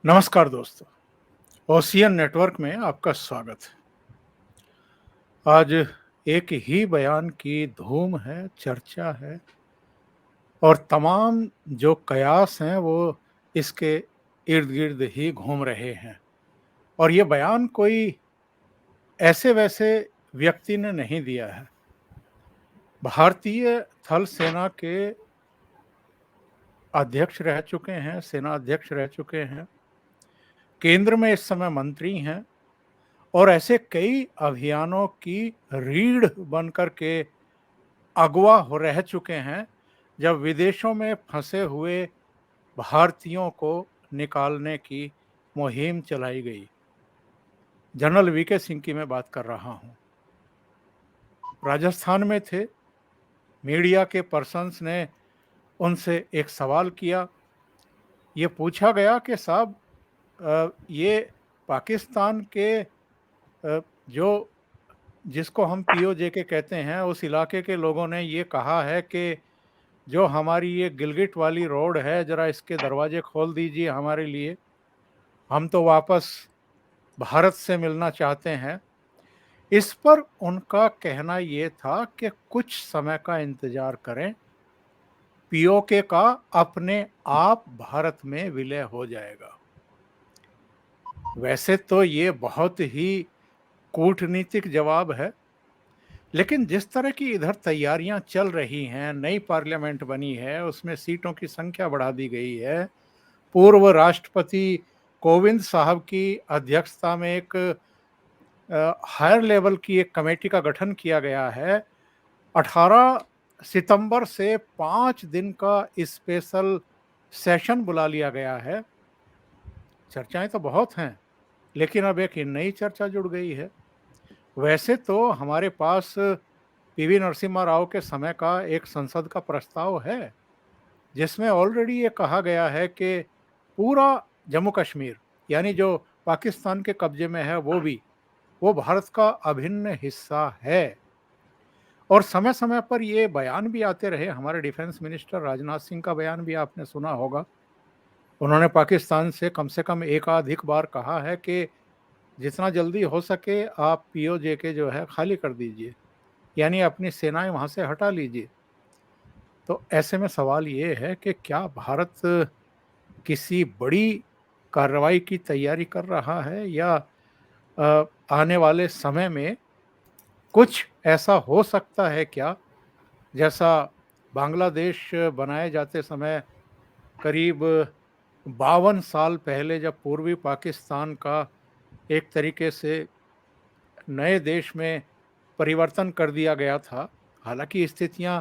नमस्कार दोस्तों, ocean network में आपका स्वागत है। आज एक ही बयान की धूम है, चर्चा है और तमाम जो कयास हैं वो इसके इर्द-गिर्द ही घूम रहे हैं। और ये बयान कोई ऐसे-वैसे व्यक्ति ने नहीं दिया है। भारतीय थल सेना के अध्यक्ष रह चुके हैं, सेना अध्यक्ष रह चुके हैं, केंद्र में इस समय मंत्री हैं और ऐसे कई अभियानों की रीढ़ बनकर के अगवा हो रह चुके हैं, जब विदेशों में फंसे हुए भारतीयों को निकालने की मुहिम चलाई गई। जनरल वीके सिंह की मैं बात कर रहा हूं। राजस्थान में थे, मीडिया के पर्सन्स ने उनसे एक सवाल किया। ये पूछा गया कि साहब ये पाकिस्तान के जो जिसको हम पीओजे के कहते हैं, उस इलाके के लोगों ने ये कहा है कि जो हमारी ये गिलगिट वाली रोड है, ज़रा इसके दरवाजे खोल दीजिए हमारे लिए। हम तो वापस भारत से मिलना चाहते हैं। इस पर उनका कहना ये था कि कुछ समय का इंतज़ार करें, पीओके का अपने आप भारत में विलय हो जाएगा। वैसे तो ये बहुत ही कूटनीतिक जवाब है, लेकिन जिस तरह की इधर तैयारियां चल रही हैं, नई पार्लियामेंट बनी है, उसमें सीटों की संख्या बढ़ा दी गई है। पूर्व राष्ट्रपति कोविंद साहब की अध्यक्षता में एक हायर लेवल की एक कमेटी का गठन किया गया है। 18 सितंबर से 5 दिन का स्पेशल सेशन बुला लिया गया है। चर्चाएं तो बहुत हैं, लेकिन अब एक नई चर्चा जुड़ गई है। वैसे तो हमारे पास पीवी नरसिम्हा राव के समय का एक संसद का प्रस्ताव है, जिसमें ऑलरेडी ये कहा गया है कि पूरा जम्मू कश्मीर, यानी जो पाकिस्तान के कब्जे में है वो भारत का अभिन्न हिस्सा है। और समय-समय पर ये बयान भी आते रहे। हमारे डिफेंस मिनिस्टर राजनाथ सिंह का बयान भी आपने सुना होगा। उन्होंने पाकिस्तान से कम एकाधिक बार कहा है कि जितना जल्दी हो सके आप पीओजे जो है खाली कर दीजिए, यानी अपनी सेनाएं वहां से हटा लीजिए। तो ऐसे में सवाल ये है कि क्या भारत किसी बड़ी कार्रवाई की तैयारी कर रहा है, या आने वाले समय में कुछ ऐसा हो सकता है क्या, जैसा बांग्लादेश बनाए जाते समय करीब 52 साल पहले, जब पूर्वी पाकिस्तान का एक तरीके से नए देश में परिवर्तन कर दिया गया था। हालांकि स्थितियां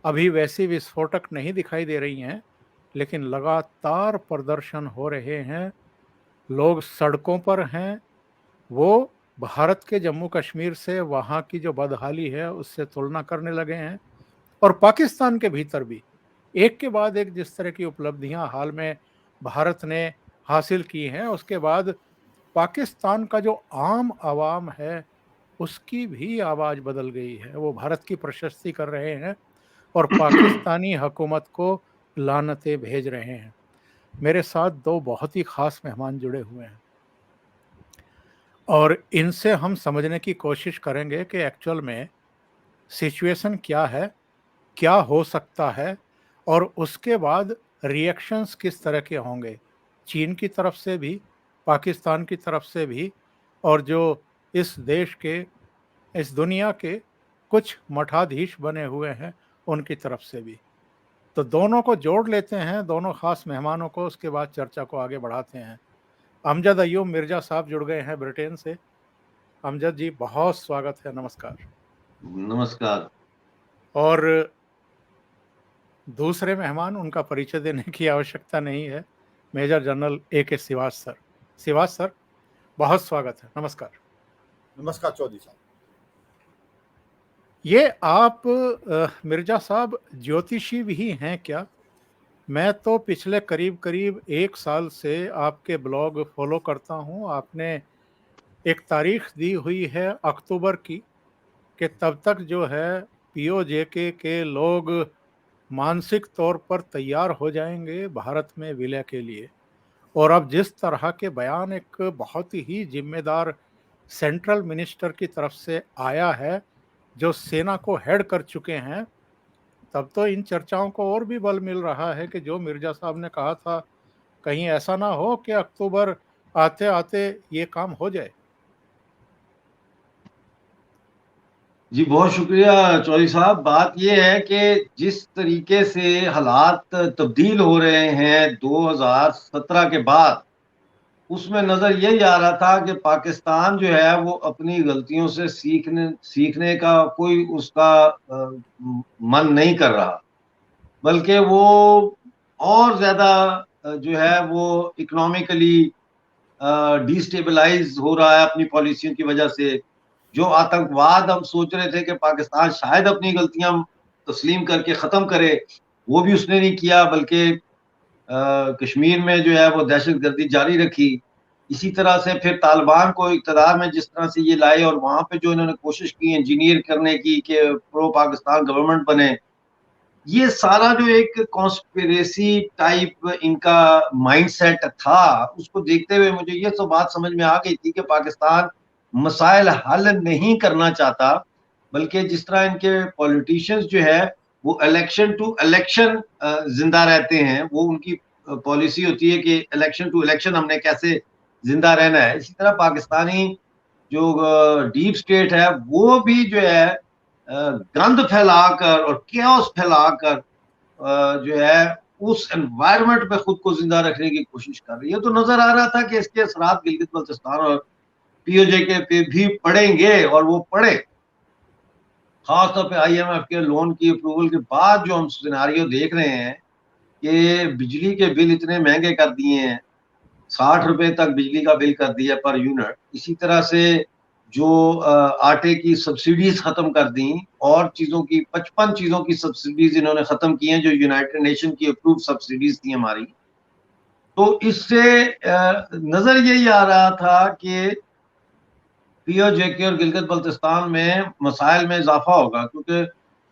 अभी वैसी विस्फोटक नहीं दिखाई दे रही हैं, लेकिन लगातार प्रदर्शन हो रहे हैं, लोग सड़कों पर हैं। वो भारत के जम्मू कश्मीर से वहाँ की जो बदहाली है उससे तुलना करने लगे हैं। और पाकिस्तान के भीतर भी एक के बाद एक जिस तरह की उपलब्धियां हाल में भारत ने हासिल की हैं, उसके बाद पाकिस्तान का जो आम आवाम है उसकी भी आवाज़ बदल गई है। वो भारत की प्रशस्ति कर रहे हैं और पाकिस्तानी हुकूमत को लानतें भेज रहे हैं। मेरे साथ दो बहुत ही ख़ास मेहमान जुड़े हुए हैं और इनसे हम समझने की कोशिश करेंगे कि एक्चुअल में सिचुएशन क्या है, क्या हो सकता है और उसके बाद रिएक्शंस किस तरह के होंगे, चीन की तरफ से भी, पाकिस्तान की तरफ से भी, और जो इस देश के, इस दुनिया के कुछ मठाधीश बने हुए हैं उनकी तरफ से भी। तो दोनों को जोड़ लेते हैं, दोनों खास मेहमानों को, उसके बाद चर्चा को आगे बढ़ाते हैं। अमजद अय्यूब मिर्जा साहब जुड़ गए हैं ब्रिटेन से। अमजद जी, बहुत स्वागत है, नमस्कार। नमस्कार। और दूसरे मेहमान, उनका परिचय देने की आवश्यकता नहीं है, major general AK Siwach sir. Siwach sir, बहुत स्वागत है, नमस्कार। नमस्कार चौधरी साहब। ये आप मिर्जा साहब ज्योतिषी भी हैं क्या? मैं तो पिछले करीब करीब 1 साल से आपके ब्लॉग फॉलो करता हूँ। आपने एक तारीख दी हुई है अक्टूबर की, कि तब तक जो है पीओजे के लोग मानसिक तौर पर तैयार हो जाएंगे भारत में विलय के लिए। और अब जिस तरह के बयान एक बहुत ही जिम्मेदार सेंट्रल मिनिस्टर की तरफ से आया है, जो सेना को हेड कर चुके हैं, तब तो इन चर्चाओं को और भी बल मिल रहा है कि जो मिर्जा साहब ने कहा था, कहीं ऐसा ना हो कि अक्टूबर आते-आते ये काम हो जाए। जी बहुत शुक्रिया चौधरी साहब। बात ये है कि जिस तरीके से हालात तब्दील हो रहे हैं 2017 के बाद, उसमें नजर यही आ रहा था कि पाकिस्तान जो है वो अपनी गलतियों से सीखने का कोई उसका मन नहीं कर रहा, बल्कि वो और ज्यादा जो है वो इकोनॉमिकली डिस्टेबलाइज हो रहा है अपनी पॉलिसियों की वजह से। जो आतंकवाद हम सोच रहे थे कि पाकिस्तान शायद अपनी गलतियां तस्लीम करके खत्म करे, वो भी उसने नहीं किया, बल्कि कश्मीर में जो है वो दहशतगर्दी जारी रखी। इसी तरह से फिर तालिबान को इक़्तिदार में जिस तरह से ये लाए और वहां पे जो इन्होंने कोशिश की इंजीनियर करने की कि प्रो पाकिस्तान गवर्नमेंट बने, ये सारा जो एक कॉन्स्पिरेसी टाइप इनका माइंडसेट था, उसको देखते हुए मुझे ये तो बात समझ में आ गई थी कि पाकिस्तान मसाइल हल नहीं करना चाहता, बल्कि जिस तरह इनके पॉलिटिशियंस जो है वो इलेक्शन टू इलेक्शन जिंदा रहते हैं। वो उनकी पॉलिसी होती है कि इलेक्शन टू इलेक्शन हमने कैसे जिंदा रहना है। इसी तरह पाकिस्तानी जो डीप स्टेट है वो भी जो है गंद फैलाकर और केओस फैलाकर जो है उस एनवायरनमेंट पे खुद को जिंदा रखने की कोशिश कर रही है। तो नजर आ रहा था कि इसके असरात गिलगित बल्तिस्तान और पीओजे के पे भी पड़ेंगे, और वो पड़े। खासतौर पे आईएमएफ के लोन की अप्रूवल के बाद जो हम सिनेरियो देख रहे हैं कि बिजली के बिल इतने महंगे कर दिए हैं, 60 रुपए तक बिजली का बिल कर दिया पर यूनिट। इसी तरह से जो आटे की सब्सिडीज खत्म कर दी, और चीजों की 55 चीजों की सब्सिडीज इन्होंने खत्म की हैं जो यूनाइटेड नेशन की अप्रूव सब्सिडीज थी हमारी। तो इससे नजर यही आ रहा था कि पीओजे और गिलगित बल्तिस्तान में मसाइल में इजाफा होगा, क्योंकि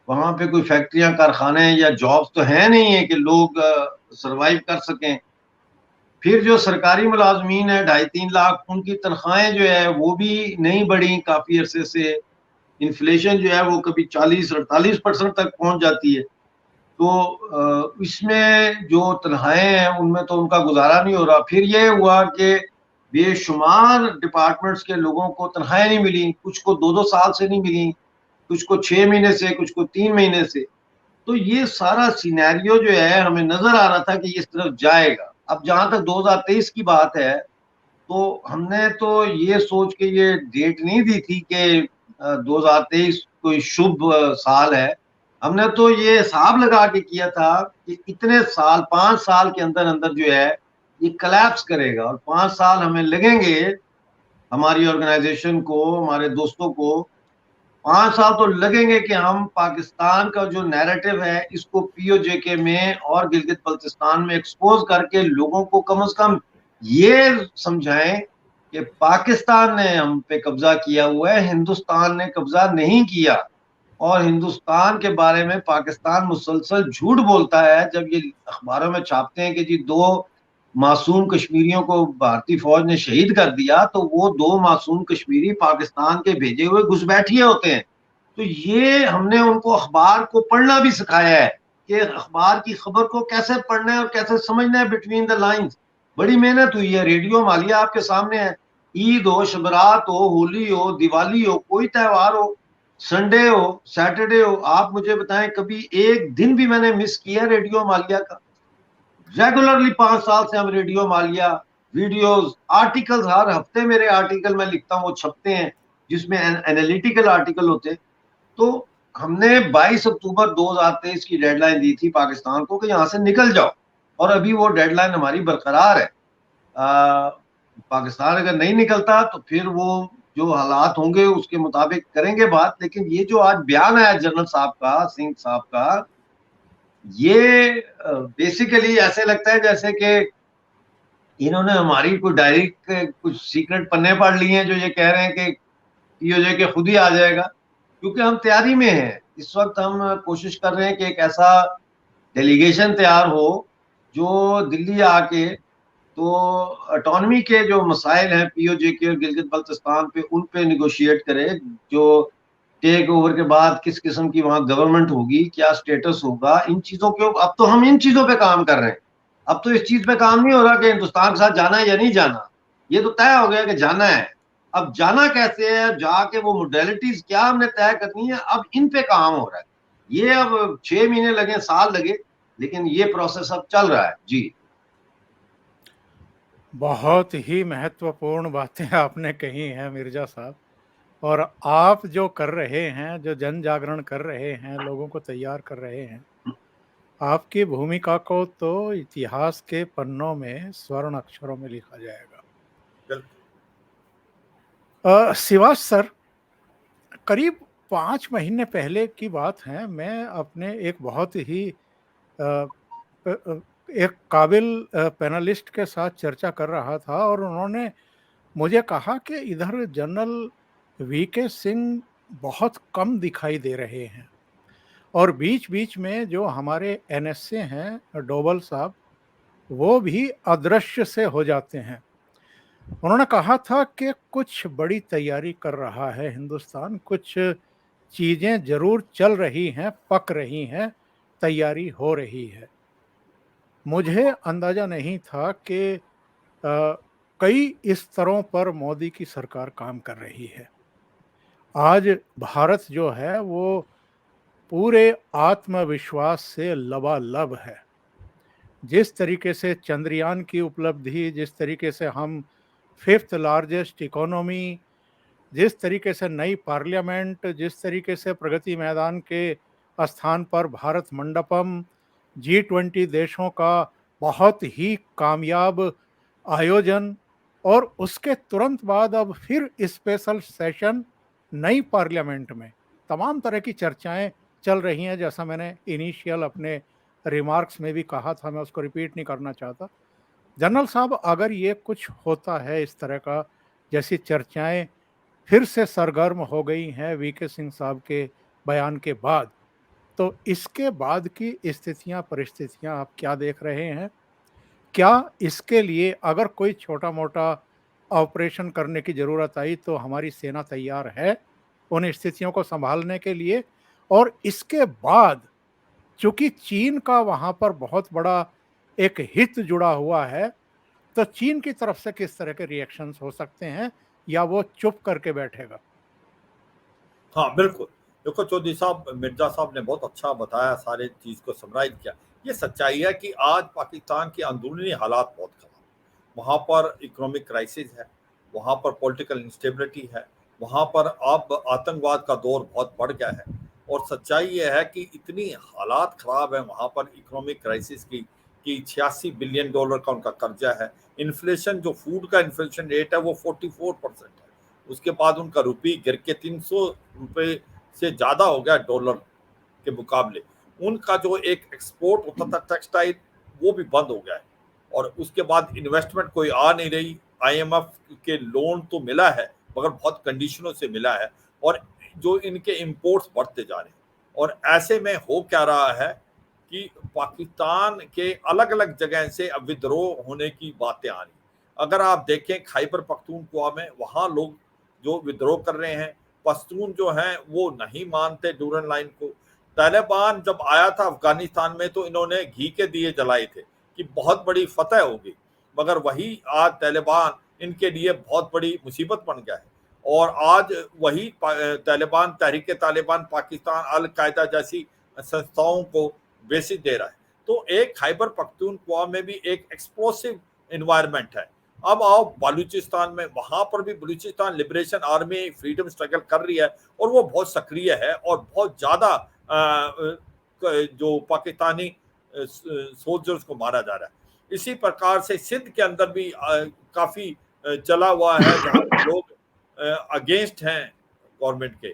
वहां पे कोई फैक्ट्रियां, कारखाने या जॉब्स तो है नहीं है कि लोग सरवाइव कर सकें। फिर जो सरकारी मुलाजमीन है 2.5-3 लाख, उनकी तनख्वाहें जो है वो भी नहीं बढ़ी काफी अरसे से। इन्फ्लेशन जो है वो कभी 40-48% तक पहुंच जाती है। तो इसमें जो तनख्वाहें हैं उनमें तो उनका गुजारा नहीं हो रहा। फिर ये हुआ कि बेशुमार डिपार्टमेंट्स के लोगों को तनख्वाहें नहीं मिली, कुछ को 2-2 साल से नहीं मिली, कुछ को 6 महीने से, कुछ को 3 महीने से। तो ये सारा सिनेरियो जो है हमें नजर आ रहा था कि इस तरफ जाएगा। अब जहां तक 2023 की बात है, तो हमने तो ये सोच के ये डेट नहीं दी थी कि 2023 कोई शुभ साल है। हमने तो ये हिसाब लगा के किया था कि इतने साल, 5 साल के अंदर अंदर जो है ये कलेप्स करेगा, और 5 साल हमें लगेंगे हमारी ऑर्गेनाइजेशन को, हमारे दोस्तों को 5 साल तो लगेंगे कि हम पाकिस्तान का जो नैरेटिव है इसको पीओजे के में और गिलगित बल्तिस्तान में एक्सपोज करके लोगों को कम से कम ये समझाएं कि पाकिस्तान ने हम पे कब्जा किया हुआ है, हिंदुस्तान ने कब्जा नहीं किया। और हिंदुस्तान के बारे में पाकिस्तान मुसलसल झूठ बोलता है। जब ये अखबारों में छापते हैं कि जी 2 मासूम कश्मीरियों को भारतीय फौज ने शहीद कर दिया, तो वो 2 मासूम कश्मीरी पाकिस्तान के भेजे हुए घुसपैठिए होते हैं। तो ये हमने उनको अखबार को पढ़ना भी सिखाया है कि अखबार की खबर को कैसे पढ़ना है और कैसे समझना है बिटवीन द लाइंस। बड़ी मेहनत हुई है। रेडियो मालिया आपके सामने है। ईद हो, शबरात हो, होली हो, दिवाली हो, कोई त्यौहार हो, संडे हो, सैटरडे हो, आप मुझे बताएं कभी एक दिन भी मैंने मिस किया रेडियो मालिया का? रेगुलरली 5 साल से हम रेडियो मालिया, वीडियोस, आर्टिकल्स, हर हफ्ते मेरे आर्टिकल मैं लिखता हूँ, वो छपते हैं, जिसमें एनालिटिकल आर्टिकल होते हैं। तो हमने 22 अक्टूबर 2023 की डेडलाइन दी थी पाकिस्तान को कि यहाँ से निकल जाओ, और अभी वो डेडलाइन हमारी बरकरार है। पाकिस्तान अगर नहीं निकलता तो फिर वो जो हालात होंगे उसके मुताबिक करेंगे बात। लेकिन ये जो आज बयान आया जनरल साहब का, सिंह साहब का, ये बेसिकली ऐसे लगता है जैसे कि इन्होंने हमारी कोई डायरी के कुछ सीक्रेट पन्ने पढ़ लिए हैं, जो ये कह रहे हैं कि पीओजे के खुद ही आ जाएगा। क्योंकि हम तैयारी में हैं। इस वक्त हम कोशिश कर रहे हैं कि एक ऐसा डेलीगेशन तैयार हो जो दिल्ली आके तो ऑटोनमी के जो मसाइल हैं पीओजे के और गिलगित बल्तिस्तान पे, उन पे निगोशिएट करे। जो टेक ओवर के बाद किस किस्म की वहां गवर्नमेंट होगी, क्या स्टेटस होगा, इन चीजों के अब तो हम इन चीजों पे काम कर रहे हैं। अब तो इस चीज पे काम नहीं हो रहा कि हिंदुस्तान के साथ जाना है या नहीं जाना, ये तो तय हो गया कि जाना है। अब जाना कैसे है, जाके वो मोडेलिटीज क्या हमने तय करनी है, अब इन पे काम हो रहा है। ये अब 6 महीने लगे, साल लगे, लेकिन ये प्रोसेस अब चल रहा है जी। बहुत ही महत्वपूर्ण बातें आपने कही हैं मिर्जा साहब। और आप जो कर रहे हैं, जो जन जागरण कर रहे हैं, लोगों को तैयार कर रहे हैं, आपकी भूमिका को तो इतिहास के पन्नों में स्वर्ण अक्षरों में लिखा जाएगा। बिल्कुल। शिवाज सर, करीब 5 महीने पहले की बात है, मैं अपने एक बहुत ही अ, एक काबिल पैनलिस्ट के साथ चर्चा कर रहा था और उन्होंने मुझे कहा कि इधर जनरल वीके सिंह बहुत कम दिखाई दे रहे हैं और बीच-बीच में जो हमारे एनएसए हैं डोभाल साहब, वो भी अदृश्य से हो जाते हैं। उन्होंने कहा था कि कुछ बड़ी तैयारी कर रहा है हिंदुस्तान, कुछ चीजें जरूर चल रही हैं, पक रही हैं, तैयारी हो रही है। मुझे अंदाजा नहीं था कि कई स्तरों पर मोदी की सरकार काम कर रही है। आज भारत जो है वो पूरे आत्मविश्वास से लबालब है। जिस तरीके से चंद्रयान की उपलब्धि, जिस तरीके से हम 5th लार्जेस्ट इकोनॉमी, जिस तरीके से नई पार्लियामेंट, जिस तरीके से प्रगति मैदान के स्थान पर भारत मंडपम, G20 देशों का बहुत ही कामयाब आयोजन और उसके तुरंत बाद अब फिर स्पेशल सेशन नई पार्लियामेंट में तमाम तरह की चर्चाएं चल रही हैं। जैसा मैंने इनिशियल अपने रिमार्क्स में भी कहा था, मैं उसको रिपीट नहीं करना चाहता। जनरल साहब, अगर ये कुछ होता है इस तरह का, जैसी चर्चाएं फिर से सरगर्म हो गई हैं वीके सिंह साहब के बयान के बाद, तो इसके बाद की स्थितियां, परिस्थितियां आप क्या देख रहे हैं? क्या इसके लिए अगर कोई छोटा-मोटा ऑपरेशन करने की ज़रूरत आई तो हमारी सेना तैयार है उन स्थितियों को सँभालने के लिए? और इसके बाद चूँकि चीन का वहाँ पर बहुत बड़ा एक हित जुड़ा हुआ है, तो चीन की तरफ से किस तरह के रिएक्शंस हो सकते हैं या वो चुप करके बैठेगा? हाँ, बिल्कुल। देखो चौधरी साहब, मिर्ज़ा साहब ने बहुत अच्छा बताया, सारे चीज़ को समराइज़ किया। ये सच्चाई है कि आज पाकिस्तान के अंदरूनी हालात बहुत ख़राब हैं। वहाँ पर इकोनॉमिक क्राइसिस है, वहाँ पर पॉलिटिकल इंस्टेबिलिटी है, वहाँ पर अब आतंकवाद का दौर बहुत बढ़ गया है। और सच्चाई ये है कि इतनी हालात ख़राब हैं वहाँ पर इकोनॉमिक क्राइसिस की, कि $86 बिलियन का उनका कर्जा है। इन्फ्लेशन, जो फूड का इन्फ्लेशन रेट है, वो 44% है। उसके बाद उनका रुपये गिर के ₹300 से ज़्यादा हो गया डॉलर के मुकाबले। उनका जो एक एक्सपोर्ट होता था टेक्सटाइल, वो भी बंद हो गया है। और उसके बाद इन्वेस्टमेंट कोई आ नहीं रही। आईएमएफ के लोन तो मिला है, मगर बहुत कंडीशनों से मिला है। और जो इनके इंपोर्ट्स बढ़ते जा रहे हैं। और ऐसे में हो क्या रहा है कि पाकिस्तान के अलग अलग जगह से अब विद्रोह होने की बातें आ रही। अगर आप देखें खैबर पख्तूनख्वा में, वहाँ लोग जो विद्रोह कर रहे हैं, पश्तून जो हैं वो नहीं मानते डूरन लाइन को। तालिबान जब आया था अफगानिस्तान में, तो इन्होंने घी के दिए जलाए थे कि बहुत बड़ी फतह होगी, मगर वही आज तालिबान इनके लिए बहुत बड़ी मुसीबत बन गया है। और आज वही तालिबान, तहरीक तालिबान पाकिस्तान अल कायदा जैसी संस्थाओं को बेसिस दे रहा है। तो एक खैबर पख्तूनख्वा में भी एक एक्सप्लोसिव इन्वायरमेंट है। अब आओ बलूचिस्तान में, वहां पर भी Balochistan liberation army freedom struggle कर रही है और वो बहुत सक्रिय है और बहुत ज्यादा जो पाकिस्तानी सोल्जर्स को मारा जा रहा है। इसी प्रकार से सिंध के अंदर भी काफी चला हुआ है, जहां लोग अगेंस्ट हैं गवर्नमेंट के।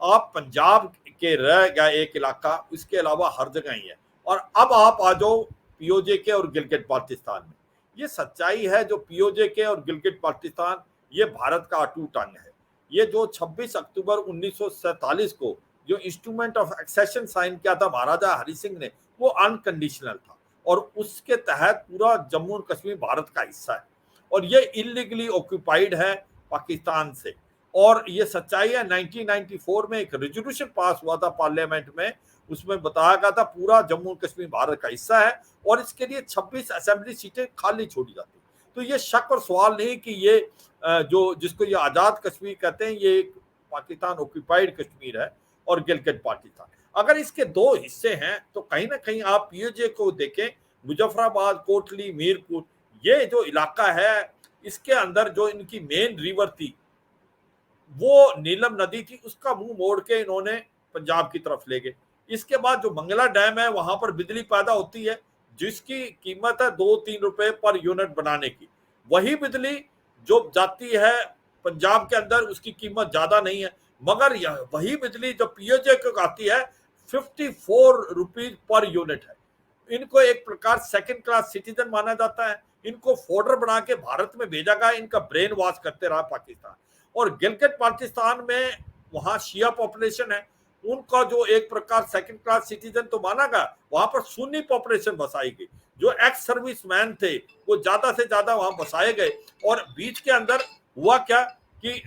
आप पंजाब के रह गया एक इलाका, इसके अलावा हर जगह ही है। और अब आप आ जाओ पीओजे के और गिलगित बाल्टिस्तान में। ये सच्चाई है, जो पीओजे के और गिलगित बाल्टिस्तान ये भारत का अटूट अंग है। ये जो 26 अक्टूबर 1947 को जो इंस्ट्रूमेंट ऑफ एक्सेशन साइन किया था महाराजा हरि सिंह ने, वो अनकंडीशनल था। और उसके तहत पूरा जम्मू और कश्मीर भारत का हिस्सा है और ये इलीगली ऑक्यूपाइड है पाकिस्तान से। और ये सच्चाई है, 1994 में एक रेजोल्यूशन पास हुआ था पार्लियामेंट में, उसमें बताया गया था पूरा जम्मू और कश्मीर भारत का हिस्सा है और इसके लिए 26 असेंबली सीटें खाली छोड़ी जाती। तो ये शक और सवाल नहीं कि ये जो जिसको ये आज़ाद कश्मीर कहते हैं, ये पाकिस्तान ऑक्यूपाइड कश्मीर है और गिलगित पाकिस्तान। अगर इसके दो हिस्से हैं तो कहीं ना कहीं आप पीओजे को देखें, मुजफ्फराबाद, कोटली, मीरपुर, ये जो इलाका है इसके अंदर जो इनकी मेन रिवर थी वो नीलम नदी थी, उसका मुंह मोड़ के इन्होंने पंजाब की तरफ ले गए। इसके बाद जो मंगला डैम है वहां पर बिजली पैदा होती है जिसकी कीमत है 2-3 रुपए पर यूनिट बनाने की। वही बिजली जो जाती है पंजाब के अंदर उसकी कीमत ज्यादा नहीं है, मगर वही बिजली जो पीओजे को आती है 54 रुपीज पर यूनिट है। इनको एक प्रकार सेकंड क्लास सिटीजन माना जाता है, इनको फोर्डर बना के भारत में भेजा गया, इनका ब्रेन वॉश करते रहा पाकिस्तान। और गिलगित पाकिस्तान में वहां शिया पॉपुलेशन है, उनका जो एक प्रकार सेकंड क्लास सिटीजन तो माना गया, वहां पर सुन्नी पॉपुलेशन बसाई गई, जो एक्स सर्विसमैन थे वो ज्यादा से ज्यादा वहां बसाए गए। और बीच के अंदर हुआ क्या कि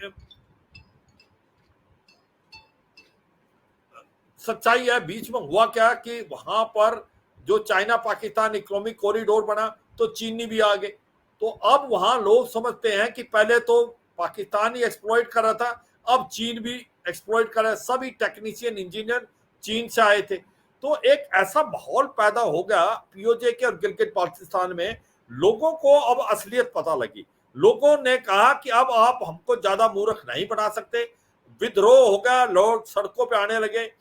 सच्चाई है, बीच में हुआ क्या कि वहां पर जो चाइना पाकिस्तान इकोनॉमिक कॉरिडोर बना तो चीनी भी आ गए। तो अब वहां लोग समझते हैं कि पहले तो पाकिस्तान ही एक्सप्लॉइट कर रहा था, अब चीन भी एक्सप्लॉइट कर रहा है, सभी टेक्नीशियन इंजीनियर चीन से आए थे। तो एक ऐसा माहौल पैदा हो गया पीओजे के और गिलगित पाकिस्तान में, लोगों को अब असलियत पता लगी। लोगों ने कहा कि अब आप हमको ज्यादा मूर्ख नहीं बना सकते, विद्रोह हो गया, लोग सड़कों पे आने लगे।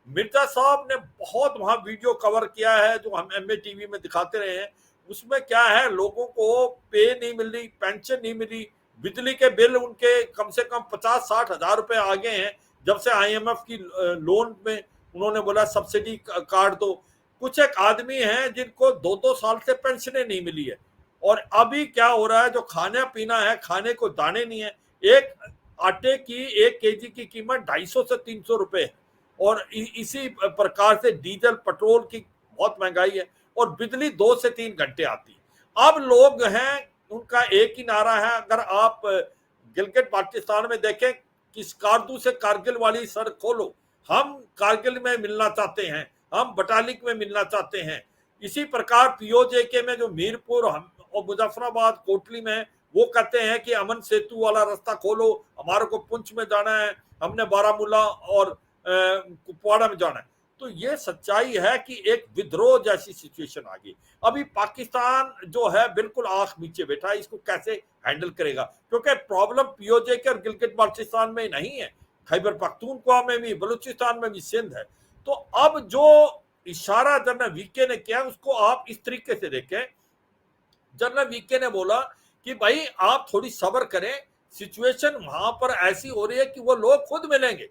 मिर्जा साहब ने बहुत वहां वीडियो कवर किया है जो हम एमए टीवी में दिखाते रहे हैं। उसमें क्या है, लोगों को पे नहीं मिल रही, पेंशन नहीं मिली, बिजली के बिल उनके कम से कम 50-60 हजार रुपए आ गए हैं जब से आईएमएफ की लोन में उन्होंने बोला सब्सिडी काट दो। कुछ एक आदमी हैं जिनको 2-2 साल से पेंशनें नहीं मिली है। और अभी क्या हो रहा है, जो खाना पीना है, खाने को दाने नहीं है। एक आटे की 1 केजी की कीमत 250 से 300 रुपए है और इसी प्रकार से डीजल पेट्रोल की बहुत महंगाई है और बिजली 2 से 3 घंटे आती है। अब लोग हैं, उनका एक ही नारा है, अगर आप गिलगित पाकिस्तान में देखें कि कारदू से कारगिल वाली सड़क खोलो, हम कारगिल में मिलना चाहते हैं, हम बटालिक में मिलना चाहते हैं। इसी प्रकार पीओजे में जो मीरपुर और मुजफ्फराबाद, कोटली में वो कहते हैं कि अमन सेतु वाला रास्ता खोलो, हमारे को पुंछ में जाना है, हमने बारामूला और कुपवाड़ा में जाना है। तो ये सच्चाई है कि एक विद्रोह जैसी सिचुएशन आ गई। अभी पाकिस्तान जो है बिल्कुल आंख नीचे बैठा है, इसको कैसे हैंडल करेगा, क्योंकि प्रॉब्लम पीओजे के और गिलगित बाल्टिस्तान में नहीं है, खैबर पख्तूनख्वा में भी, बलूचिस्तान में भी, सिंध है। तो अब जो इशारा जनरल वीके ने किया उसको आप इस तरीके से देखें। जनरल वीके ने बोला कि भाई आप थोड़ी सब्र करें, सिचुएशन वहां पर ऐसी हो रही है कि वो लोग खुद मिलेंगे।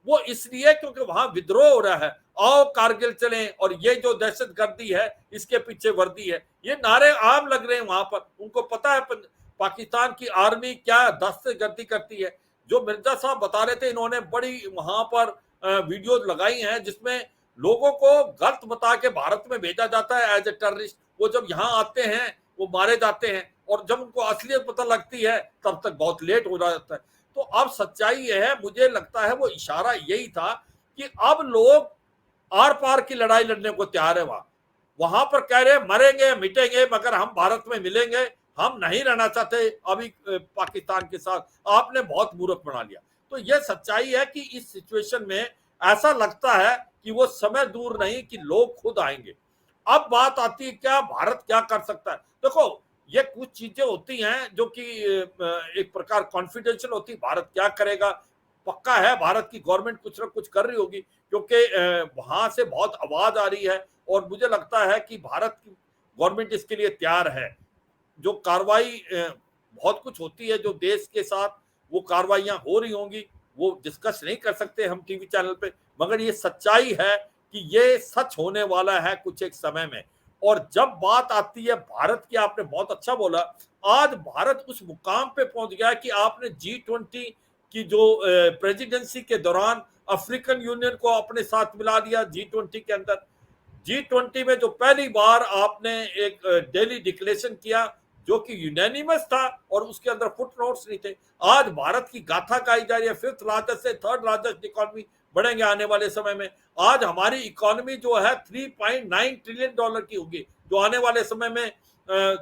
वो इसलिए क्योंकि वहां विद्रोह हो रहा है, आओ कारगिल चलें और ये जो दहशतगर्दी है इसके पीछे वर्दी है, ये नारे आम लग रहे हैं वहां पर। उनको पता है पाकिस्तान की आर्मी क्या दहशतगर्दी करती है। जो मिर्जा साहब बता रहे थे, इन्होंने बड़ी वहां पर वीडियो लगाई हैं जिसमें लोगों को गलत बता के भारत में भेजा जाता है एज ए टेररिस्ट। वो जब यहाँ आते हैं वो मारे जाते हैं और जब उनको असलियत पता लगती है तब तक बहुत लेट हो जाता है। तो अब सच्चाई यह है, मुझे लगता है वो इशारा यही था कि अब लोग आर पार की लड़ाई लड़ने को तैयार है। वहां पर कह रहे मरेंगे मिटेंगे मगर हम भारत में मिलेंगे, हम नहीं रहना चाहते अभी पाकिस्तान के साथ, आपने बहुत मूर्ख बना लिया। तो यह सच्चाई है कि इस सिचुएशन में ऐसा लगता है कि वो समय दूर नहीं कि लोग खुद आएंगे। अब बात आती है क्या भारत क्या कर सकता है। देखो, ये कुछ चीजें होती हैं जो कि एक प्रकार कॉन्फिडेंशियल होती है, भारत क्या करेगा। पक्का है भारत की गवर्नमेंट कुछ ना कुछ कर रही होगी क्योंकि वहां से बहुत आवाज आ रही है और मुझे लगता है कि भारत की गवर्नमेंट इसके लिए तैयार है। जो कार्रवाई बहुत कुछ होती है जो देश के साथ, वो कार्रवाइयां हो रही होंगी, वो डिस्कस नहीं कर सकते हम टीवी चैनल पे, मगर ये सच्चाई है कि ये सच होने वाला है कुछ एक समय में। और जब बात आती है भारत की, आपने बहुत अच्छा बोला, आज भारत उस मुकाम पे पहुंच गया कि आपने G20 की जो प्रेसिडेंसी के दौरान अफ्रीकन यूनियन को अपने साथ मिला दिया G20 के अंदर। G20 में जो पहली बार आपने एक डेली डिक्लेरेशन किया जो कि यूनानिमस था और उसके अंदर फुट नोट्स नहीं थे। आज भारत की गाथा गाई जा रही है, 5th लार्जेस्ट से 3rd लार्जेस्ट इकोनॉमी बढ़ेंगे आने वाले समय में। आज हमारी इकोनॉमी जो है $3.9 ट्रिलियन की होगी, जो आने वाले समय में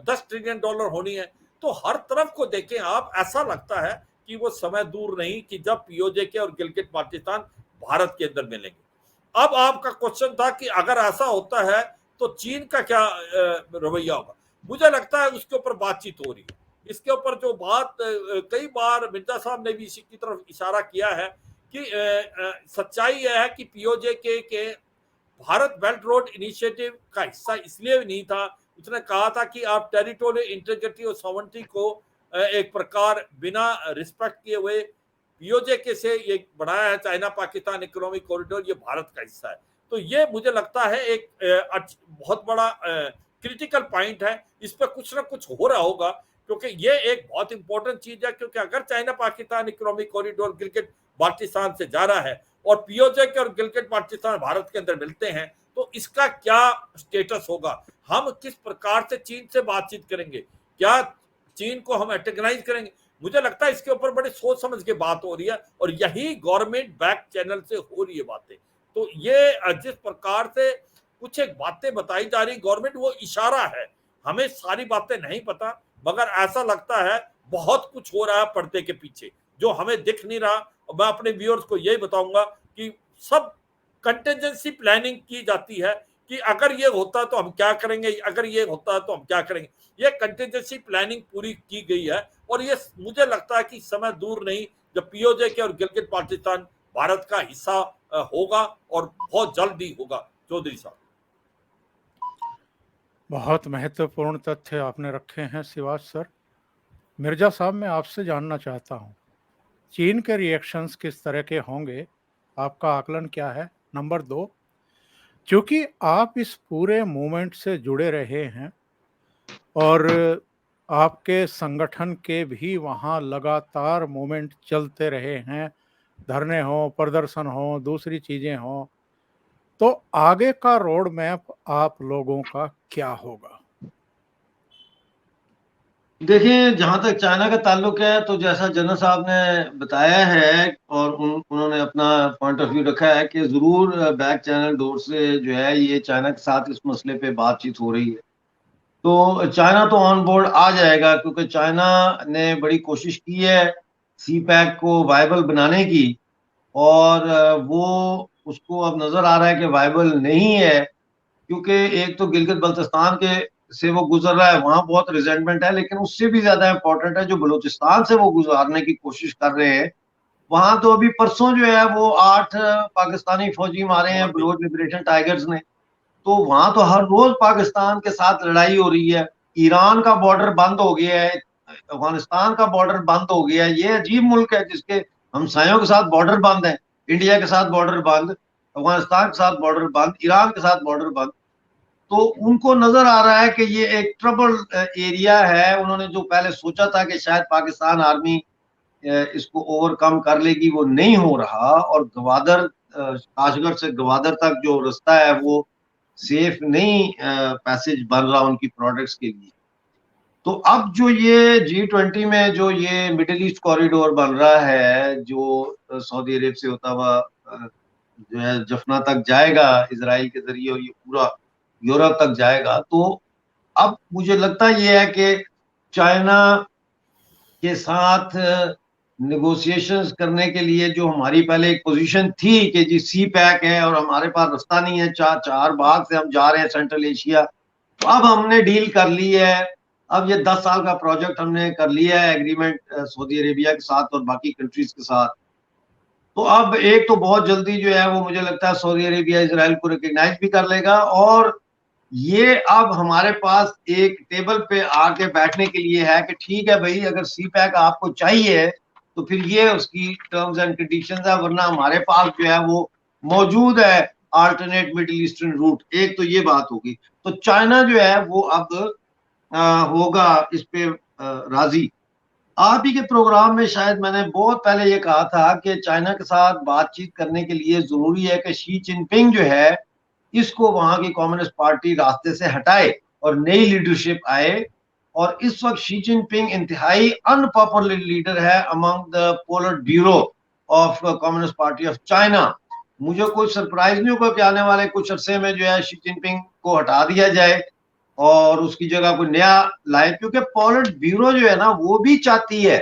$10 ट्रिलियन होनी है। तो हर तरफ को देखें आप, ऐसा लगता है कि वो समय दूर नहीं कि जब पीओजे और गिलगित बाल्टिस्तान भारत के अंदर मिलेंगे। अब आपका क्वेश्चन था कि अगर ऐसा होता है तो चीन का क्या रवैया होगा। मुझे लगता है उसके ऊपर बातचीत हो रही है। इसके ऊपर जो बात कई बार मिर्जा साहब ने भी इसी की तरफ इशारा किया है कि सच्चाई यह है कि पीओजे के भारत बेल्ट रोड इनिशिएटिव का हिस्सा इसलिए नहीं था, उसने कहा था कि आप टेरिटोरियल इंटीग्रिटी और सॉवरेनिटी को एक प्रकार बिना रिस्पेक्ट किए हुए पीओजे के से ये बनाया है चाइना पाकिस्तान इकोनॉमिक कॉरिडोर, ये भारत का हिस्सा है। तो ये मुझे लगता है एक बहुत बड़ा क्रिटिकल पॉइंट है। इस पर कुछ ना कुछ हो रहा होगा क्योंकि ये एक बहुत इंपॉर्टेंट चीज है, क्योंकि अगर China Pakistan economic corridor Gilgit Baltistan से जा रहा है और पीओजे के और गिलगित बाल्टिस्तान भारत के अंदर मिलते हैं तो इसका क्या स्टेटस होगा, हम किस प्रकार से चीन से बातचीत करेंगे, क्या चीन को हम एंटेगनाइज करेंगे। मुझे लगता है इसके ऊपर बड़ी सोच समझ के बात हो रही है और यही गवर्नमेंट बैक चैनल से हो रही है बातें। तो ये जिस प्रकार से कुछ एक बातें बताई जा रही गवर्नमेंट, वो इशारा है, हमें सारी बातें नहीं पता, मगर ऐसा लगता है बहुत कुछ हो रहा है पर्दे के पीछे जो हमें दिख नहीं रहा। और मैं अपने व्यूअर्स को यही बताऊंगा कि सब कंटिजेंसी प्लानिंग की जाती है कि अगर ये होता तो हम क्या करेंगे, अगर ये होता तो हम क्या करेंगे। ये कंटिजेंसी प्लानिंग पूरी की गई है और ये मुझे लगता है कि समय दूर नहीं जब पीओजे के और गिलगित बाल्टिस्तान भारत का हिस्सा होगा और बहुत जल्द ही होगा। चौधरी साहब, बहुत महत्वपूर्ण तथ्य आपने रखे हैं शिवाज सर। मिर्जा साहब, मैं आपसे जानना चाहता हूँ, चीन के रिएक्शंस किस तरह के होंगे, आपका आकलन क्या है? नंबर 2, क्योंकि आप इस पूरे मूवमेंट से जुड़े रहे हैं और आपके संगठन के भी वहाँ लगातार मूवमेंट चलते रहे हैं, धरने हों, प्रदर्शन हों, दूसरी चीज़ें हों, तो आगे का रोड मैप आप लोगों का क्या होगा? देखिए, जहां तक चाइना का ताल्लुक है तो जैसा जनरल साहब ने बताया है और उन्होंने अपना पॉइंट ऑफ व्यू रखा है कि जरूर बैक चैनल डोर से जो है ये चाइना के साथ इस मसले पे बातचीत हो रही है। तो चाइना तो ऑन बोर्ड आ जाएगा क्योंकि चाइना ने बड़ी कोशिश की है सी पैक को वायबल बनाने की और वो उसको अब नजर आ रहा है कि वायबल नहीं है, क्योंकि एक तो गिलगित बल्तिस्तान के से वो गुजर रहा है, वहां बहुत रिजेंटमेंट है, लेकिन उससे भी ज्यादा इंपॉर्टेंट है जो बलूचिस्तान से वो गुजारने की कोशिश कर रहे हैं। वहां तो अभी परसों जो है वो 8 पाकिस्तानी फौजी मारे हैं बलोच लिबरेशन टाइगर्स ने। तो वहां तो हर रोज पाकिस्तान के साथ लड़ाई हो रही है। ईरान का बॉर्डर बंद हो गया है, अफगानिस्तान का बॉर्डर बंद हो गया है। ये अजीब मुल्क है जिसके हमसायों के साथ बॉर्डर बंद है, इंडिया के साथ बॉर्डर बंद, अफगानिस्तान के साथ बॉर्डर बंद, ईरान के साथ बॉर्डर बंद। तो उनको नजर आ रहा है कि ये एक ट्रबल एरिया है। उन्होंने जो पहले सोचा था कि शायद पाकिस्तान आर्मी इसको ओवरकम कर लेगी, वो नहीं हो रहा। और गवादर काशगढ़ से गवादर तक जो रास्ता है वो सेफ नहीं पैसेज बन रहा उनकी प्रोडक्ट्स के लिए। तो अब जो ये G20 में जो ये मिडिल ईस्ट कॉरिडोर बन रहा है जो सऊदी अरब से होता हुआ जो है जफना तक जाएगा इसराइल के जरिए और ये पूरा यूरोप तक जाएगा, तो अब मुझे लगता ये है कि चाइना के साथ निगोशिएशंस करने के लिए जो हमारी पहले एक पोजीशन थी कि जी सी पैक है और हमारे पास रास्ता नहीं है, चार भाग से हम जा रहे हैं सेंट्रल एशिया, तो अब हमने डील कर ली है। अब ये 10 साल का प्रोजेक्ट हमने कर लिया है एग्रीमेंट सऊदी अरेबिया के साथ और बाकी कंट्रीज के साथ। तो अब एक तो बहुत जल्दी जो है वो मुझे लगता है सऊदी अरेबिया इसराइल को रिकग्नाइज भी कर लेगा और ये अब हमारे पास एक टेबल पे आके बैठने के लिए है कि ठीक है भाई, अगर सी पैक आपको चाहिए तो फिर ये उसकी टर्म्स एंड कंडीशंस है, वरना हमारे पास जो है वो मौजूद है अल्टरनेट मिडिल ईस्टर्न रूट। एक तो ये बात होगी। तो चाइना जो है वो अब होगा इस पे राजी। आप ही के प्रोग्राम में शायद मैंने बहुत पहले ये कहा था कि चाइना के साथ बातचीत करने के लिए जरूरी है कि शी जिनपिंग जो है इसको वहां की कम्युनिस्ट पार्टी रास्ते से हटाए और नई लीडरशिप आए। और इस वक्त शी जिनपिंग इंतहाई अनपॉपुलर लीडर है among the politburo of communist party of China. मुझे कोई सरप्राइज नहीं होगा कि आने वाले कुछ अरसे में जो है शी जिनपिंग को हटा दिया जाए और उसकी जगह कोई नया लाए, क्योंकि पोलिट ब्यूरो जो है ना वो भी चाहती है,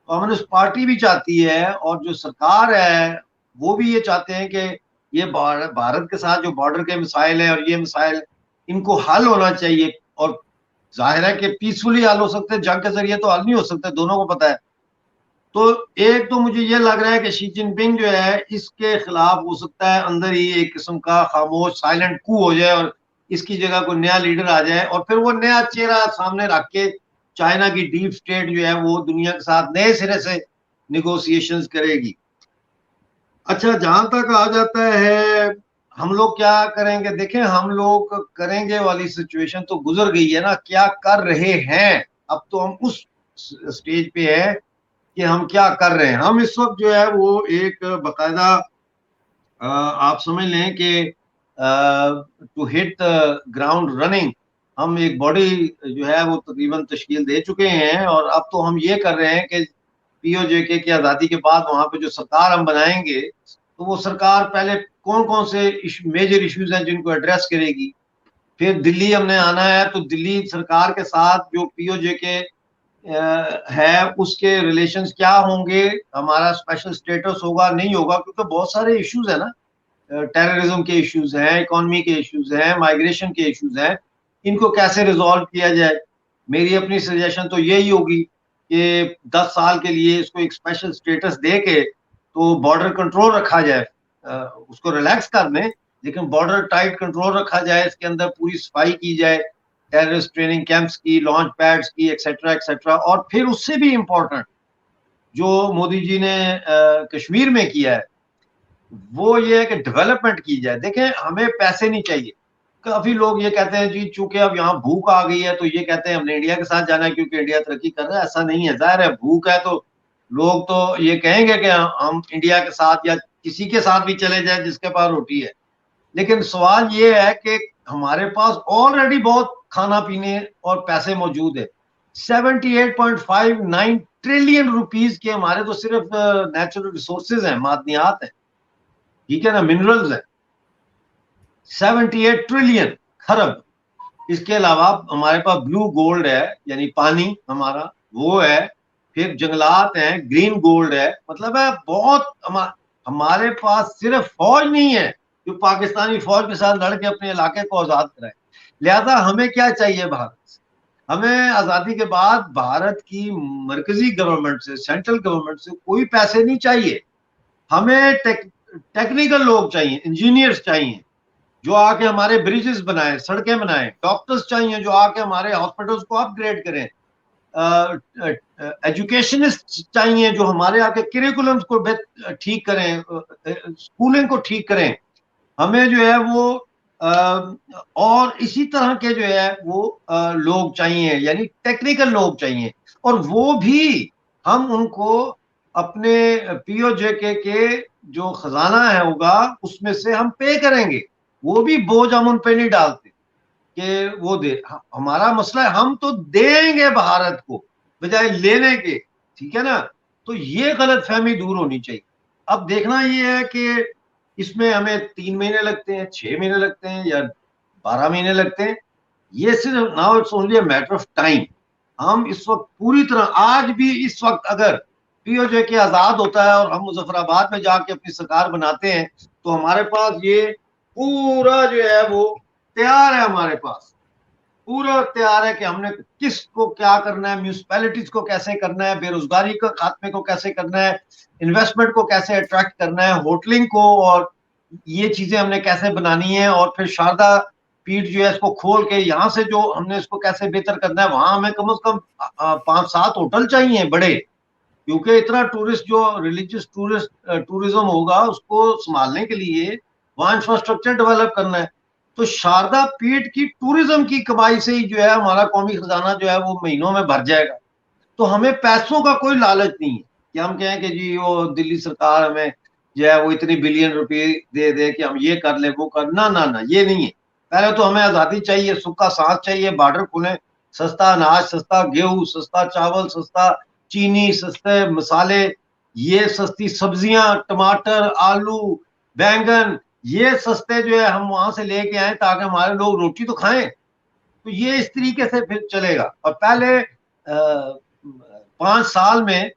कम्युनिस्ट पार्टी भी चाहती है और जो सरकार है वो भी ये चाहते हैं कि ये भारत के साथ जो बॉर्डर के मिसाइल है और ये मिसाइल इनको हल होना चाहिए। और जाहिर है कि पीसफुली हल हो सकते हैं, जंग के जरिए तो हल नहीं हो सकते, दोनों को पता है। तो एक तो मुझे ये लग रहा है कि शी जिनपिंग जो है इसके खिलाफ हो सकता है अंदर ही एक किस्म का खामोश साइलेंट कू हो जाए और इसकी जगह कोई नया लीडर आ जाए और फिर वो नया चेहरा सामने रख के चाइना की डीप स्टेट जो है वो दुनिया के साथ नए सिरे से निगोशिएशंस करेगी। अच्छा, जहां तक आ जाता है हम लोग क्या करेंगे, देखें हम लोग करेंगे वाली सिचुएशन तो गुजर गई है ना, क्या कर रहे हैं अब तो हम उस स्टेज पे है कि हम क्या कर रहे हैं। हम इस वक्त जो है वो एक बकायदा आप समझ लें कि टू हिट ग्राउंड रनिंग हम एक बॉडी जो है वो तकरीबन तश्कील दे चुके हैं और अब तो हम ये कर रहे हैं कि पीओजेके की आज़ादी के बाद वहां पे जो सरकार हम बनाएंगे तो वो सरकार पहले कौन कौन से मेजर इश्यूज हैं जिनको एड्रेस करेगी। फिर दिल्ली हमने आना है तो दिल्ली सरकार के साथ जो पीओजेके है उसके रिलेशंस क्या होंगे, हमारा स्पेशल स्टेटस होगा नहीं होगा, क्योंकि बहुत सारे इश्यूज है ना, टेररिज्म के इश्यूज हैं, इकोनॉमी के इश्यूज हैं, माइग्रेशन के इश्यूज हैं, इनको कैसे रिजॉल्व किया जाए। मेरी अपनी सजेशन तो यही होगी कि 10 साल के लिए इसको एक स्पेशल स्टेटस दे के तो बॉर्डर कंट्रोल रखा जाए, उसको रिलैक्स कर दें लेकिन बॉर्डर टाइट कंट्रोल रखा जाए, इसके अंदर पूरी सफाई की जाए, टेररिस्ट ट्रेनिंग कैंप्स की, लॉन्च पैड्स की, एक्सेट्रा एक्सेट्रा। और फिर उससे भी इम्पोर्टेंट जो मोदी जी ने कश्मीर में किया है वो ये है कि डेवलपमेंट की जाए। देखें हमें पैसे नहीं चाहिए, काफी लोग ये कहते हैं जी चूंकि अब यहाँ भूख आ गई है तो ये कहते हैं हमने इंडिया के साथ जाना है क्योंकि इंडिया तरक्की कर रहा है। ऐसा नहीं है, जाहिर है भूख है तो लोग तो ये कहेंगे कि हम इंडिया के साथ या किसी के साथ भी चले जाए जिसके पास रोटी है। लेकिन सवाल ये है कि हमारे पास ऑलरेडी बहुत खाना पीने और पैसे मौजूद है। 78.59 ट्रिलियन रुपीस के हमारे तो सिर्फ नेचुरल रिसोर्सेज हैं, मादनियात हैं, ठीक है ना, मिनरल्स हैं, 78 ट्रिलियन खरब। इसके अलावा हमारे पास ब्लू गोल्ड है यानी पानी हमारा वो है, फिर जंगलात हैं, ग्रीन गोल्ड है, मतलब है बहुत हमारे पास सिर्फ फौज नहीं है जो पाकिस्तानी फौज के साथ लड़ के अपने इलाके को आजाद कराए। लिहाजा हमें क्या चाहिए भारत से, हमें आजादी के बाद भारत की मरकजी गवर्नमेंट से, सेंट्रल गवर्नमेंट से कोई पैसे नहीं चाहिए। हमें टेक्निकल लोग चाहिए, इंजीनियर्स चाहिए जो आके हमारे ब्रिजेस बनाए, सड़कें बनाए, डॉक्टर्स चाहिए जो आके हमारे हॉस्पिटल्स को अपग्रेड करें, एजुकेशनिस्ट चाहिए जो हमारे आके करिकुलम्स को ठीक करें, स्कूलिंग को ठीक करें। हमें जो है वो और इसी तरह के जो है वो लोग चाहिए, यानी टेक्निकल लोग चाहिए। और वो भी हम उनको अपने पीओजेके के जो खजाना है होगा उसमें से हम पे करेंगे, वो भी बोझ हम उन पे नहीं डालते कि वो दे। हमारा मसला है हम तो देंगे भारत को बजाय लेने के, ठीक है ना। तो ये गलत फहमी दूर होनी चाहिए। अब देखना ये है कि इसमें हमें 3 महीने लगते हैं, 6 महीने लगते हैं या 12 महीने लगते हैं, ये सिर्फ now it's only a matter of time. हम इस वक्त पूरी तरह आज भी इस वक्त अगर पीओजेके आजाद होता है और हम मुजफ्फराबाद में जाके अपनी सरकार बनाते हैं तो हमारे पास ये पूरा जो है वो तैयार है, हमारे पास पूरा तैयार है कि हमने किसको क्या करना है, म्यूनिसिपैलिटीज को कैसे करना है, बेरोजगारी के खात्मे को कैसे करना है, इन्वेस्टमेंट को कैसे अट्रैक्ट करना है, होटलिंग को, और ये चीजें हमने कैसे बनानी है। और फिर शारदा पीठ जो है इसको खोल के यहाँ से जो हमने इसको कैसे बेहतर करना है, वहां हमें कम से कम 5-7 होटल चाहिए बड़े, क्योंकि इतना टूरिस्ट जो रिलीजियस टूरिज्म होगा उसको संभालने के लिए वहां इंफ्रास्ट्रक्चर डेवलप करना है। तो शारदा पीठ की टूरिज्म की कमाई से ही जो है हमारा कौमी खजाना जो है वो महीनों में भर जाएगा। तो हमें पैसों का कोई लालच नहीं है कि हम कहें कि जी वो दिल्ली सरकार हमें जो है वो इतनी बिलियन रुपए दे दे कि हम ये कर ले वो कर, ना ना ना, ये नहीं है। पहले तो हमें आजादी चाहिए, सुख का सांस चाहिए, बॉर्डर खुले, सस्ता अनाज, सस्ता गेहूं, सस्ता चावल, सस्ता चीनी, सस्ते मसाले, ये सस्ती सब्जियां, टमाटर, आलू, बैंगन, ये सस्ते जो है हम वहां से लेके आए ताकि हमारे लोग रोटी तो खाएं। तो ये इस तरीके से फिर चलेगा। और पहले 5 साल में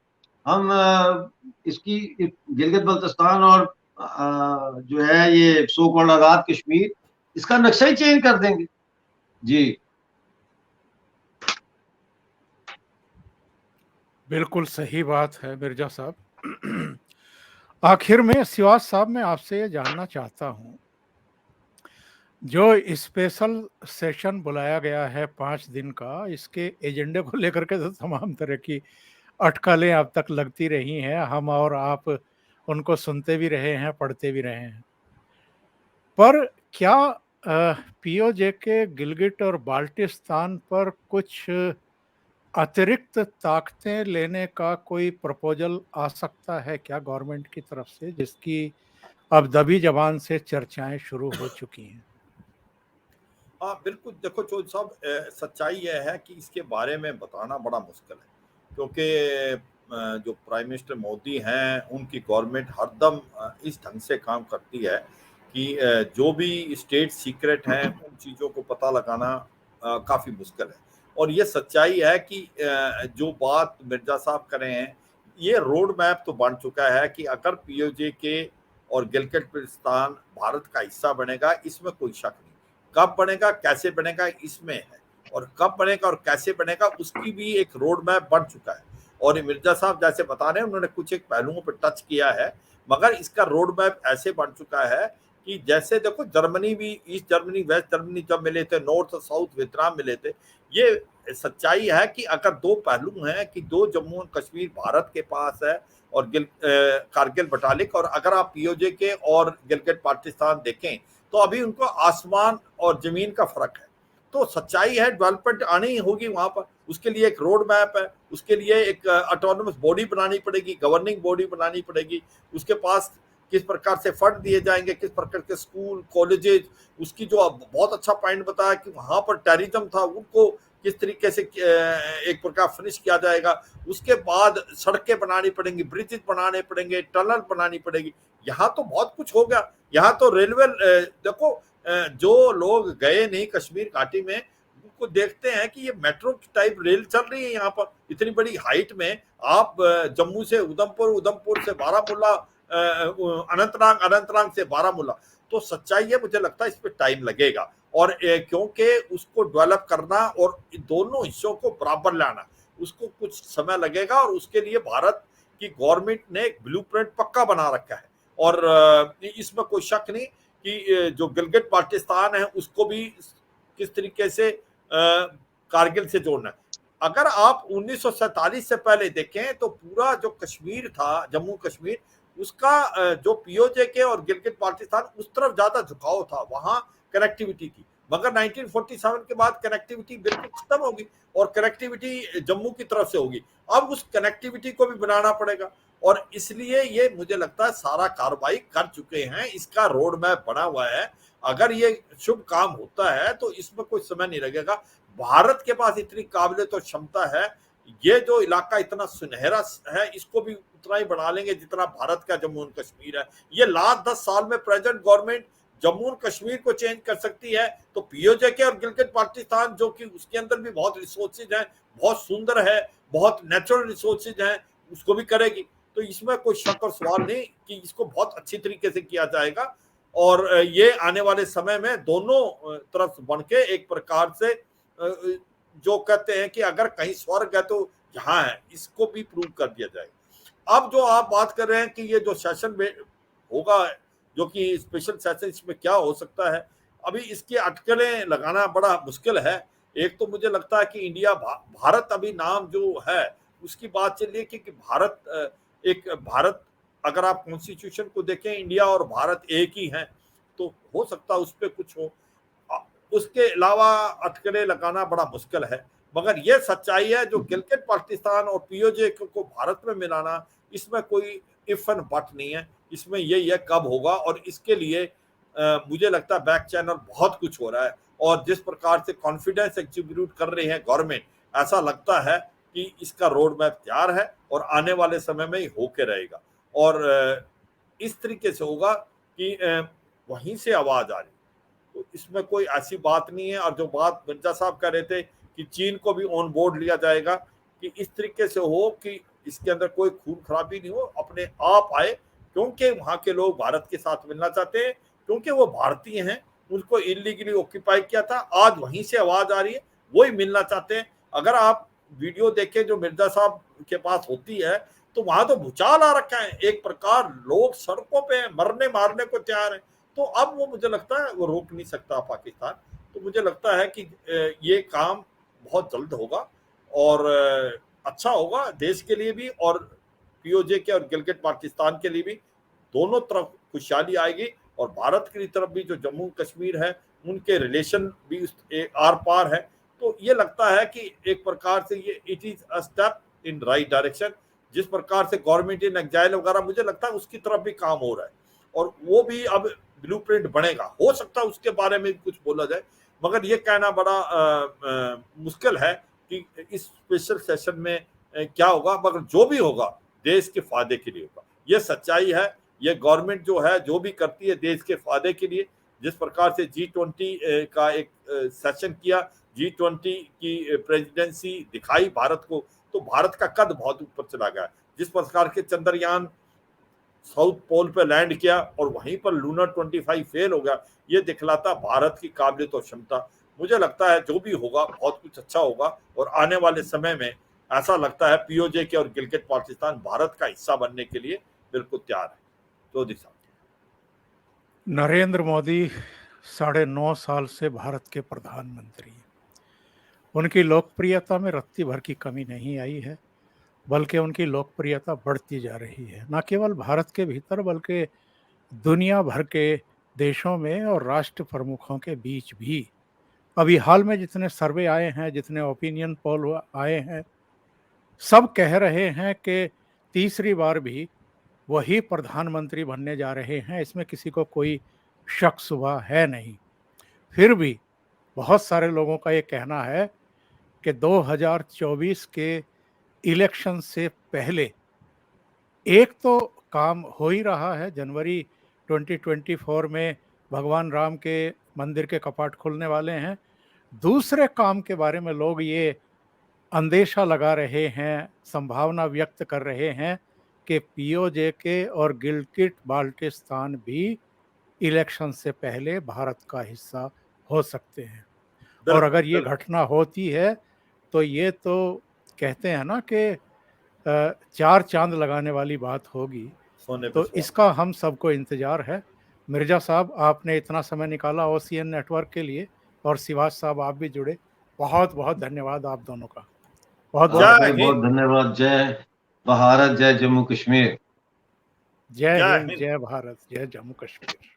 हम इसकी गिलगित बल्तिस्तान और जो है ये सो कॉल्ड आजाद कश्मीर, इसका नक्शा ही चेंज कर देंगे। जी बिल्कुल सही बात है मिर्जा साहब। आखिर में सिवाज साहब मैं आपसे ये जानना चाहता हूँ, जो स्पेशल सेशन बुलाया गया है 5 दिन का, इसके एजेंडे को लेकर के तो तमाम तरह की अटकलें अब तक लगती रही हैं, हम और आप उनको सुनते भी रहे हैं, पढ़ते भी रहे हैं। पर क्या पीओजे के गिलगिट और बाल्टिस्तान पर कुछ अतिरिक्त ताकतें लेने का कोई प्रपोजल आ सकता है क्या गवर्नमेंट की तरफ से, जिसकी अब दबी जबान से चर्चाएं शुरू हो चुकी हैं? हाँ बिल्कुल, देखो चौधरी साहब, सच्चाई यह है कि इसके बारे में बताना बड़ा मुश्किल है, क्योंकि जो प्राइम मिनिस्टर मोदी हैं उनकी गवर्नमेंट हरदम इस ढंग से काम करती है कि जो भी स्टेट सीक्रेट हैं उन चीज़ों को पता लगाना काफ़ी मुश्किल है। और ये सच्चाई है कि जो बात मिर्जा साहब कर रहे हैं, ये रोड मैप तो बन चुका है कि अगर पीओजे के और गिलगित बाल्टिस्तान भारत का हिस्सा बनेगा, इसमें कोई शक नहीं। कब बनेगा, कैसे बनेगा, इसमें है, और कब बनेगा और कैसे बनेगा उसकी भी एक रोड मैप बन चुका है। और मिर्जा साहब जैसे बता रहे हैं, उन्होंने कुछ एक पहलुओं पर टच किया है, मगर इसका रोड मैप ऐसे बन चुका है कि जैसे देखो जर्मनी भी, ईस्ट जर्मनी, वेस्ट जर्मनी जब मिले थे, नॉर्थ और साउथ वियतनाम मिले थे, ये सच्चाई है कि अगर दो पहलू हैं कि दो जम्मू और कश्मीर भारत के पास है और कारगिल बटालिक, और अगर आप पीओजे के और गिलगित बाल्टिस्तान देखें तो अभी उनको आसमान और जमीन का फर्क है। तो सच्चाई है डेवलपमेंट आनी ही होगी वहां पर, उसके लिए एक रोड मैप है, उसके लिए एक ऑटोनोमस बॉडी बनानी पड़ेगी, गवर्निंग बॉडी बनानी पड़ेगी, उसके पास किस प्रकार से फंड दिए जाएंगे, किस प्रकार के स्कूल कॉलेजेस, उसकी जो बहुत अच्छा पॉइंट बताया कि वहां पर टेररिज्म था उनको किस तरीके से एक प्रकार फिनिश किया जाएगा। उसके बाद सड़कें बनानी पड़ेंगी, ब्रिजेस बनाने पड़ेंगे, टनल बनानी पड़ेगी। यहाँ तो बहुत कुछ हो गया, यहाँ तो रेलवे देखो, जो लोग गए नहीं कश्मीर घाटी में उनको देखते हैं कि ये मेट्रो टाइप रेल चल रही है यहाँ पर इतनी बड़ी हाइट में। आप जम्मू से उधमपुर, उधमपुर से बारामूला, अनंतनाग, अनंतनाग से बारामूला। तो सच्चाई है, मुझे लगता है इस पर टाइम लगेगा, और क्योंकि उसको डेवलप करना और दोनों हिस्सों को बराबर लाना उसको कुछ समय लगेगा, और उसके लिए भारत की गवर्नमेंट ने एक ब्लूप्रिंट पक्का बना रखा है। और इसमें कोई शक नहीं कि जो गिलगित बाल्टिस्तान है उसको भी किस तरीके से कारगिल से जोड़ना है। अगर आप 1947 से पहले देखें तो पूरा जो कश्मीर था, जम्मू कश्मीर, उसका जो पीओजे के और गिलगित बाल्टिस्तान उस तरफ ज्यादा झुकाव था, वहां कनेक्टिविटी थी। मगर 1947 के बाद कनेक्टिविटी बिल्कुल खत्म होगी और कनेक्टिविटी जम्मू की तरफ से होगी। अब उस कनेक्टिविटी को भी बनाना पड़ेगा, और इसलिए ये मुझे लगता है सारा कार्रवाई कर चुके हैं, इसका रोड मैप बना हुआ है। अगर ये शुभ काम होता है तो इसमें कोई समय नहीं लगेगा। भारत के पास इतनी काबिलियत और क्षमता है, ये जो इलाका इतना सुनहरा है इसको भी उतना ही बढ़ा लेंगे जितना भारत का जम्मू और कश्मीर है। ये लास्ट 10 साल में प्रेजेंट गवर्नमेंट जम्मू और कश्मीर को चेंज कर सकती है, तो पीओजे के और गिलगित बाल्टिस्तान जो कि उसके अंदर भी बहुत रिसोर्सेज हैं, बहुत सुंदर है, बहुत नेचुरल रिसोर्सेज हैं, उसको भी करेगी। तो इसमें कोई शक और सवाल नहीं कि इसको बहुत अच्छी तरीके से किया जाएगा, और ये आने वाले समय में दोनों तरफ बन के एक प्रकार से जो कहते हैं कि अगर कहीं स्वर्ग है तो यहाँ है, इसको भी प्रूव कर दिया जाएगा। अब जो आप बात कर रहे हैं कि ये जो सेशन में होगा, जो कि स्पेशल सेशन, इसमें क्या हो सकता है, अभी इसकी अटकलें लगाना बड़ा मुश्किल है। एक तो मुझे लगता है कि इंडिया भारत अभी नाम जो है उसकी बात चल रही है कि भारत अगर आप कॉन्स्टिट्यूशन को देखें, इंडिया और भारत एक ही हैं, तो हो सकता है उस पर कुछ हो। उसके अलावा अटकलें लगाना बड़ा मुश्किल है। मगर यह सच्चाई है, जो गिलगित बाल्टिस्तान और पीओजे को भारत में मिलाना, इसमें कोई इफ एंड बट नहीं है, इसमें यही है कब होगा। और इसके लिए मुझे लगता है बैक चैनल बहुत कुछ हो रहा है, और जिस प्रकार से कॉन्फिडेंस एग्जीक्यूट कर रही है गवर्नमेंट, ऐसा लगता है कि इसका रोड मैप तैयार है और आने वाले समय में ही होके रहेगा। और इस तरीके से होगा कि वहीं से आवाज आ रही, तो इसमें कोई ऐसी बात नहीं है। और जो बात मिर्जा साहब कह रहे थे कि चीन को भी ऑन बोर्ड लिया जाएगा, कि इस तरीके से हो कि इसके अंदर कोई खून खराबी नहीं हो, अपने आप आए, क्योंकि वहां के लोग भारत के साथ मिलना चाहते हैं, क्योंकि वो भारतीय हैं, उनको इलीगली ऑक्यूपाई किया था, आज वहीं से आवाज आ रही है, वही मिलना चाहते हैं। अगर आप वीडियो देखें जो मिर्जा साहब के पास होती है, तो वहां तो भूचाल आ रखा है, एक प्रकार लोग सड़कों पे मरने मारने को तैयार है। तो अब वो मुझे लगता है वो रोक नहीं सकता पाकिस्तान। तो मुझे लगता है कि ये काम बहुत जल्द होगा और अच्छा होगा देश के लिए भी, और पीओजे के और गिलगित पाकिस्तान के लिए भी, दोनों तरफ खुशहाली आएगी। और भारत की तरफ भी जो जम्मू कश्मीर है, उनके रिलेशन भी आर पार है। तो ये लगता है कि एक प्रकार से ये it is a step in right direction. जिस प्रकार से गवर्नमेंट इन एग्जाइल वगैरह, मुझे लगता है उसकी तरफ भी काम हो रहा है, और वो भी अब ब्लूप्रिंट बनेगा। हो सकता है उसके बारे में कुछ बोला जाए, मगर ये कहना बड़ा मुश्किल है कि इस स्पेशल सेशन में क्या होगा। मगर जो भी होगा देश के फायदे के लिए होगा, ये सच्चाई है। ये गवर्नमेंट जो है जो भी करती है देश के फायदे के लिए। जिस प्रकार से G20 का एक सेशन किया, G20 की प्रेसिडेंसी दिखाई भारत को, तो भारत का कद बहुत ऊपर चला गया। जिस प्रकार के चंद्रयान साउथ पोल पे लैंड किया और वहीं पर लूनर 25 फेल हो गया, ये दिखलाता भारत की काबिलियत और क्षमता। मुझे लगता है जो भी होगा बहुत कुछ अच्छा होगा, और आने वाले समय में ऐसा लगता है पीओजे के और गिलगित पाकिस्तान भारत का हिस्सा बनने के लिए बिल्कुल तैयार है। चौधरी साहब, नरेंद्र मोदी 9.5 साल से भारत के प्रधानमंत्री हैं। उनकी लोकप्रियता में रत्ती भर की कमी नहीं आई है, बल्कि उनकी लोकप्रियता बढ़ती जा रही है, न केवल भारत के भीतर बल्कि दुनिया भर के देशों में और राष्ट्र प्रमुखों के बीच भी। अभी हाल में जितने सर्वे आए हैं, जितने ओपिनियन पोल आए हैं, सब कह रहे हैं कि तीसरी बार भी वही प्रधानमंत्री बनने जा रहे हैं। इसमें किसी को कोई शक शुबा है नहीं। फिर भी बहुत सारे लोगों का ये कहना है कि 2024 के इलेक्शन से पहले एक तो काम हो ही रहा है, जनवरी 2024 में भगवान राम के मंदिर के कपाट खुलने वाले हैं। दूसरे काम के बारे में लोग ये अंदेशा लगा रहे हैं, संभावना व्यक्त कर रहे हैं कि पीओजे के और गिलगित बाल्टिस्तान भी इलेक्शन से पहले भारत का हिस्सा हो सकते हैं। और अगर ये घटना होती है तो ये तो कहते हैं ना कि 4 चांद लगाने वाली बात होगी। तो इसका हम सबको इंतजार है। मिर्जा साहब, आपने इतना समय निकाला ओसीएन नेटवर्क के लिए, और शिवाज साहब आप भी जुड़े, बहुत बहुत धन्यवाद आप दोनों का। बहुत बहुत धन्यवाद। जय भारत, जय जम्मू कश्मीर। जय हिंद, जय भारत, जय जम्मू कश्मीर।